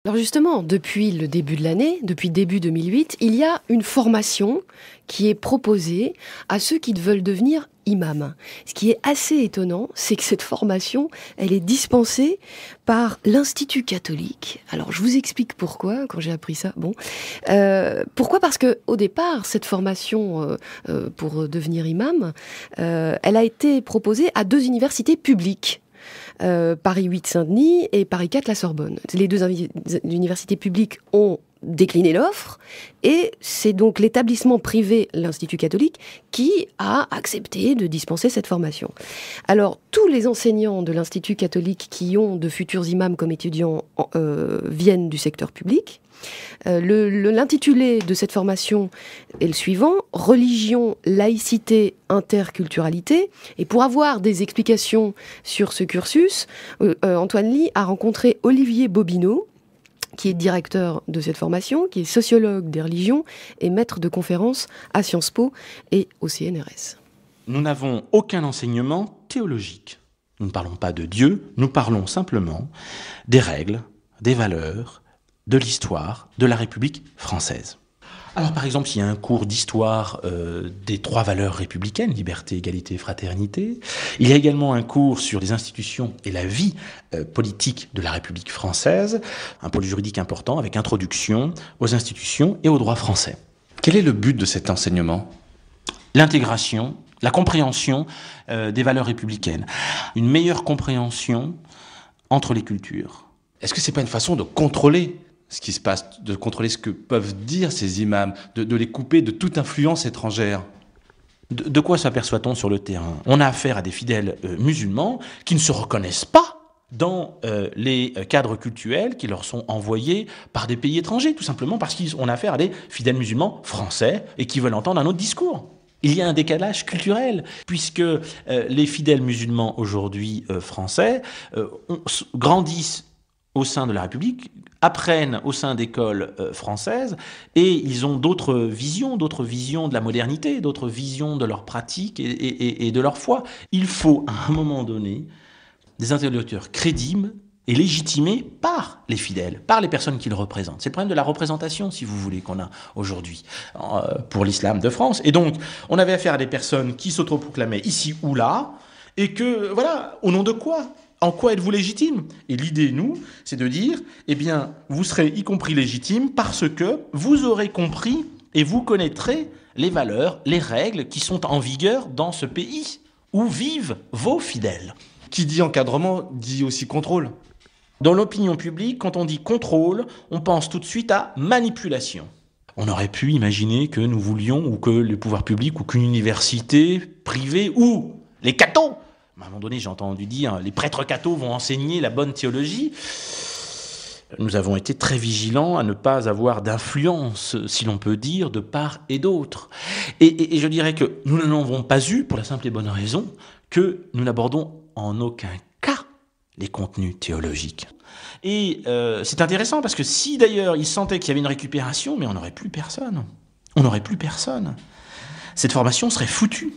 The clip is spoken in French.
Alors justement, depuis le début de l'année, depuis début 2008, il y a une formation qui est proposée à ceux qui veulent devenir imams. Ce qui est assez étonnant, c'est que cette formation, elle est dispensée par l'Institut catholique. Alors je vous explique pourquoi, quand j'ai appris ça. Pourquoi ? Parce que au départ, cette formation pour devenir imam, elle a été proposée à 2 universités publiques. Paris 8 Saint-Denis et Paris 4 la Sorbonne. Les 2 universités publiques ont décliné l'offre et c'est donc l'établissement privé, l'Institut catholique, qui a accepté de dispenser cette formation. Alors, tous les enseignants de l'Institut catholique qui ont de futurs imams comme étudiants viennent du secteur public. L'intitulé de cette formation est le suivant: religion, laïcité, interculturalité. Et pour avoir des explications sur ce cursus, Antoine Ly a rencontré Olivier Bobineau, qui est directeur de cette formation, qui est sociologue des religions et maître de conférences à Sciences Po et au CNRS. Nous n'avons aucun enseignement théologique. Nous ne parlons pas de Dieu, nous parlons simplement des règles, des valeurs, de l'histoire de la République française. Alors par exemple, il y a un cours d'histoire des 3 valeurs républicaines, liberté, égalité, fraternité. Il y a également un cours sur les institutions et la vie politique de la République française, un pôle juridique important avec introduction aux institutions et au droit français. Quel est le but de cet enseignement ? L'intégration, la compréhension des valeurs républicaines, une meilleure compréhension entre les cultures. Est-ce que c'est pas une façon de contrôler ce qui se passe, de contrôler ce que peuvent dire ces imams, de les couper de toute influence étrangère ? De quoi s'aperçoit-on sur le terrain ? On a affaire à des fidèles musulmans qui ne se reconnaissent pas dans les cadres cultuels qui leur sont envoyés par des pays étrangers, tout simplement parce qu'on a affaire à des fidèles musulmans français et qui veulent entendre un autre discours. Il y a un décalage culturel, puisque les fidèles musulmans aujourd'hui français grandissent au sein de la République, apprennent au sein d'écoles françaises, et ils ont d'autres visions de la modernité, d'autres visions de leur pratique et de leur foi. Il faut, à un moment donné, des interlocuteurs crédibles et légitimés par les fidèles, par les personnes qu'ils représentent. C'est le problème de la représentation, si vous voulez, qu'on a aujourd'hui pour l'islam de France. Et donc, on avait affaire à des personnes qui s'autoproclamaient ici ou là, et que, voilà, au nom de quoi ? En quoi êtes-vous légitime ? Et l'idée, nous, c'est de dire, eh bien, vous serez y compris légitime parce que vous aurez compris et vous connaîtrez les valeurs, les règles qui sont en vigueur dans ce pays où vivent vos fidèles. Qui dit encadrement dit aussi contrôle. Dans l'opinion publique, quand on dit contrôle, on pense tout de suite à manipulation. On aurait pu imaginer que nous voulions, ou que le pouvoir public, ou qu'une université privée, ou les cathos, à un moment donné, j'ai entendu dire, les prêtres cathos vont enseigner la bonne théologie. Nous avons été très vigilants à ne pas avoir d'influence, si l'on peut dire, de part et d'autre. Et je dirais que nous ne l'avons pas eu pour la simple et bonne raison que nous n'abordons en aucun cas les contenus théologiques. Et c'est intéressant parce que si d'ailleurs ils sentaient qu'il y avait une récupération, mais on n'aurait plus personne. On n'aurait plus personne. Cette formation serait foutue.